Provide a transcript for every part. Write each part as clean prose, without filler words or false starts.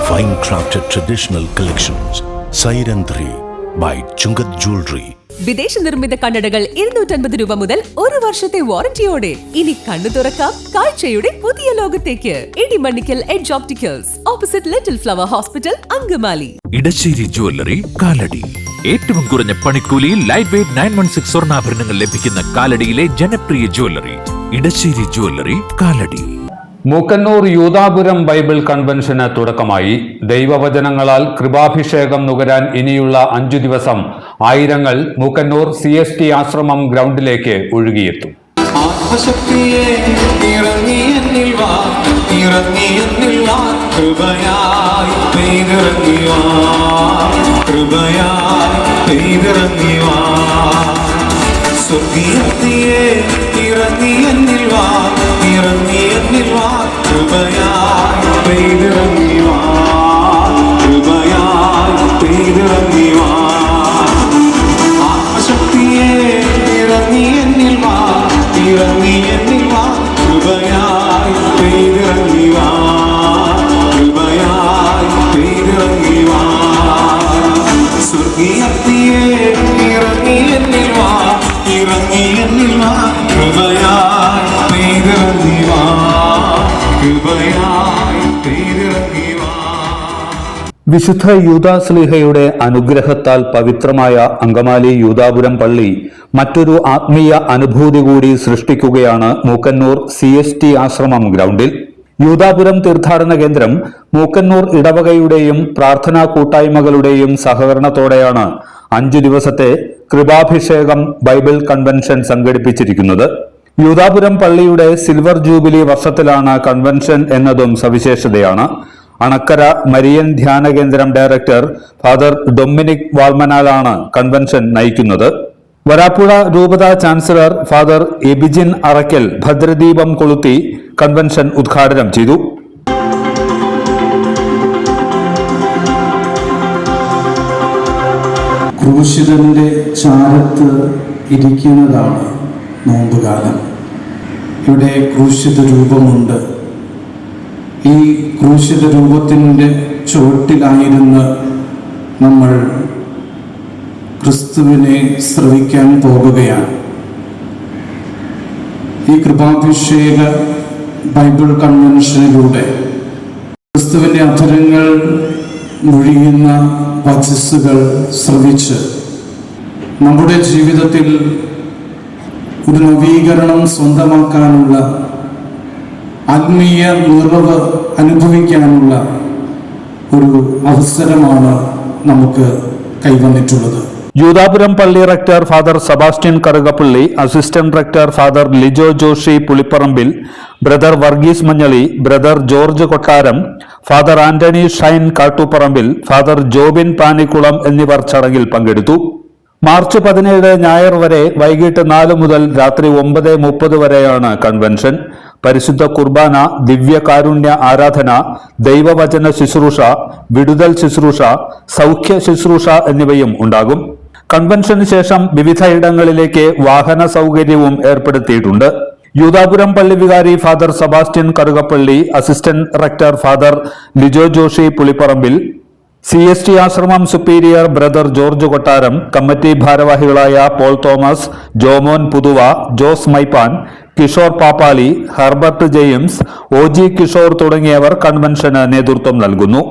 Fine crafted traditional collections. Siren 3 by Chungat Jewelry. വിദേശ നിർമ്മിത കണ്ണടകൾ 250 രൂപ മുതൽ 1 വർഷത്തെ വാറന്റിയോടെ. ഇനി കണ്ണു തുറക്കാം കാഴ്ചയുടെ പുതിയ ലോകത്തേക്ക്. Idimannickal edge opticals, opposite little flower hospital, Angamaly. Edassery jewellery, Kalady. ഏറ്റവും കുറഞ്ഞ പണിക്കൂലിയിൽ ലൈറ്റ് വെയ്റ്റ് 916 സ്വർണ്ണാഭരണങ്ങൾ ലഭിക്കുന്ന കാലടിയിലെ ജനപ്രിയ jewellery Edassery jewellery, Kalady. Mookkannoor Yudapuram Bible കൺവെൻഷന് തുടക്കമായി. ദൈവവചനങ്ങളാൽ കൃപാഭിഷേകം നുകരാൻ ഇനിയുള്ള 5 ദിവസം ആയിരങ്ങൾ മൂക്കന്നൂർ CST ആശ്രമം ഗ്രൗണ്ടിലേക്ക് ഒഴുകിയെത്തും. വിശുദ്ധ യൂദാസ്ലീഹയുടെ അനുഗ്രഹത്താൽ പവിത്രമായ അങ്കമാലി യൂദാപുരം പള്ളി മറ്റൊരു ആത്മീയ അനുഭൂതി കൂടി സൃഷ്ടിക്കുകയാണ് മൂക്കന്നൂർ CST ആശ്രമം ഗ്രൗണ്ടിൽ. യൂദാപുരം തീർത്ഥാടന കേന്ദ്രം മൂക്കന്നൂർ ഇടവകയുടെയും പ്രാർത്ഥനാ കൂട്ടായ്മകളുടെയും സഹകരണത്തോടെയാണ് 5 ദിവസത്തെ കൃപാഭിഷേകം ബൈബിൾ കൺവെൻഷൻ സംഘടിപ്പിച്ചിരിക്കുന്നത്. യൂദാപുരം പള്ളിയുടെ സിൽവർ ജൂബിലി വർഷത്തിലാണ് കൺവെൻഷൻ എന്നതും സവിശേഷതയാണ്. അണക്കര മരിയൻ ധ്യാന കേന്ദ്രം ഡയറക്ടർ ഫാദർ ഡൊമിനിക് വാൾമനാലാണ് കൺവെൻഷൻ നയിക്കുന്നത്. വരാപ്പുഴ രൂപത ചാൻസലർ ഫാദർ എബിജിൻ അറക്കൽ ഭദ്രദീപം കൊളുത്തി കൺവെൻഷൻ ഉദ്ഘാടനം ചെയ്തു. ക്രൂശിതന്റെ ചാരത്ത് ഇരിക്കുന്നതാണ് നോമ്പുകാലം. ഇവിടെ ക്രൂശിത രൂപമുണ്ട്. ഈ ക്രൂശിത രൂപത്തിൻ്റെ ചുവട്ടിലായിരുന്ന് നമ്മൾ ക്രിസ്തുവിനെ ശ്രവിക്കാൻ പോകുകയാണ്. ഈ കൃപാഭിഷേക ബൈബിൾ കൺവെൻഷനിലൂടെ ക്രിസ്തുവിൻ്റെ അധരങ്ങൾ മൊഴിയുന്ന വചസ്സുകൾ ശ്രവിച്ച് നമ്മുടെ ജീവിതത്തിൽ ഒരു നവീകരണം സ്വന്തമാക്കാനുള്ള ആത്മീയ നിറവ് അനുഭവിക്കാനുള്ള ഒരു അവസരമാണ് നമുക്ക് കൈവന്നിട്ടുള്ളത്. യൂദാപുരം പള്ളി rector father Sebastian Karukappally, assistant rector father Lijo Joshy Pulipparambil, brother Varghese Manjaly, brother George Kottaram, father Antony Shine Kattuparambil, father Jobin Panikkulam എന്നിവർ ചടങ്ങിൽ പങ്കെടുത്തു. മാർച്ച് 17 ഞായർ വരെ വൈകിട്ട് 4 മുതൽ രാത്രി 9:30 വരെയാണ് കൺവെൻഷൻ. പരിശുദ്ധ കുർബാന, ദിവ്യകാരുണ്യ ആരാധന, ദൈവവചന ശുശ്രൂഷ, വിടുതൽ ശുശ്രൂഷ, സൗഖ്യ ശുശ്രൂഷ എന്നിവയും ഉണ്ടാകും. കൺവെൻഷന് ശേഷം വിവിധ ഇടങ്ങളിലേക്ക് വാഹന സൗകര്യവും ഏർപ്പെടുത്തിയിട്ടുണ്ട്. യൂദാപുരം പള്ളി വികാരി father Sebastian Karukappally, assistant rector father Lijo Joshy Pulipparambil, CST ആശ്രമം superior brother George Kottaram, committee ഭാരവാഹികളായ Paul Thomas, Jomon Puthuva, Jose Maippan, Kishore Pappali, Herbert James, OG Kishore തുടങ്ങിയവർ കൺവെൻഷന് നേതൃത്വം നൽകുന്നു.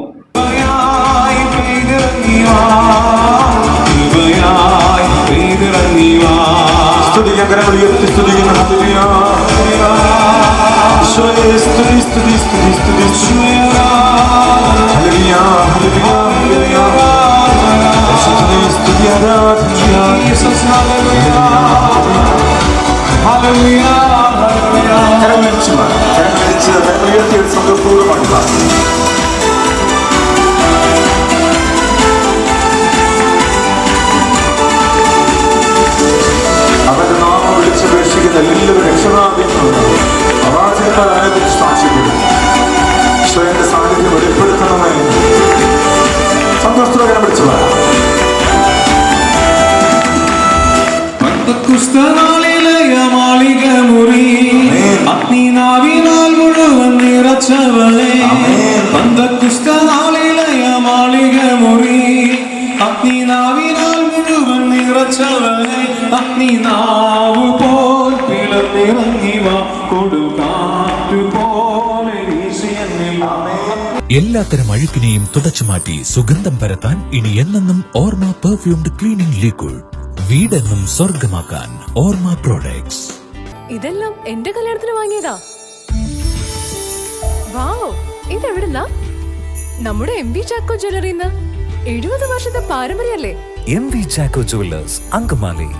അവന്റെ നാമം വിളിച്ചപേക്ഷിക്കുന്ന എല്ലാവരും രക്ഷതാപിക്കുന്നുണ്ട്. അവാചകത്താൽ അതിനെക്കുറിച്ച് സാക്ഷ്യപ്പെടും. ഈശോയുടെ സാന്നിധ്യം വെളിപ്പെടുത്തണമേ. സന്തോഷത്തോടെ വിളിച്ചു പറയാം. മാളിക മുറി അഗ്നിനാവിനാൽ മുഴുവൻ നിറച്ചവളെ പന്തക്കുസ്തനാളിലയ മാളിക മുറി അഗ്നിനാവിനാൽ മുഴുവൻ നിറച്ചവളെ അഗ്നിനാവ് പോൽ പിളർന്നിറങ്ങിവ കൊടുകാറ്റു പോലെ വീശിയെന്നിൽ എല്ലാത്തരം അഴുക്കിനെയും തുടച്ചു മാറ്റി സുഗന്ധം പരത്താൻ ഇനി എന്നെന്നും ഓർമ്മ പെർഫ്യൂംഡ് ക്ലീനിംഗ് ലിക്വിഡ്. വീടെന്നും സ്വർഗമാക്കാൻ ഓർമ്മ പ്രോഡക്ട്സ്. ഇതെല്ലാം എന്റെ കല്യാണത്തിന് വാങ്ങിയതാ. വാവ്, ഇതെവിടുന്നാ? നമ്മുടെ MV ചാക്കോ ജ്വല്ലറിന്ന്. 70 വർഷത്തെ പാരമ്പര്യല്ലേ? MV Chacko jewellers, Angamaly.